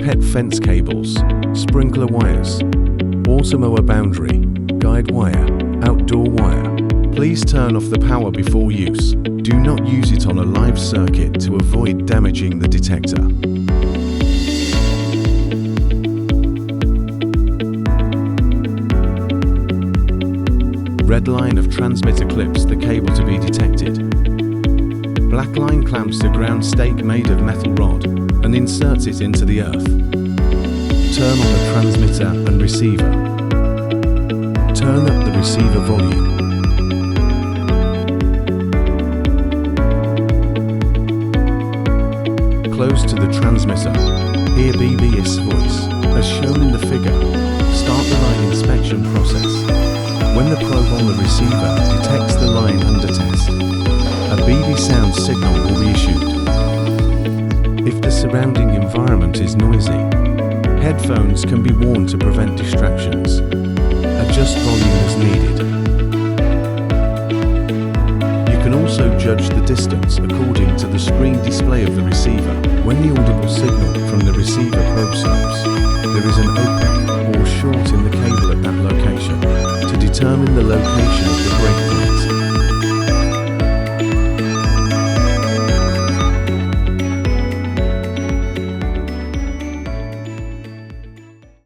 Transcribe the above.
pet fence cables, sprinkler wires, automower boundary, guide wire, outdoor wire. Please turn off the power before use. Do not use it on a live circuit to avoid damaging the detector. Red line of transmitter clips the cable to be detected. Black line clamps a ground stake made of metal rod and inserts it into the earth. Turn on the transmitter and receiver. Turn up the receiver volume. Close to the transmitter. Hear BBS voice, as shown in the figure. Start the line inspection process. When the probe on the receiver detects the line under test, a BB sound signal will be issued. If the surrounding environment is noisy, headphones can be worn to prevent distractions. Adjust volume as needed. You can also judge the distance according to the screen display of the receiver. When the audible signal from the receiver probe stops, there is an open or short in the cable at that location to determine the location of the breakpoint.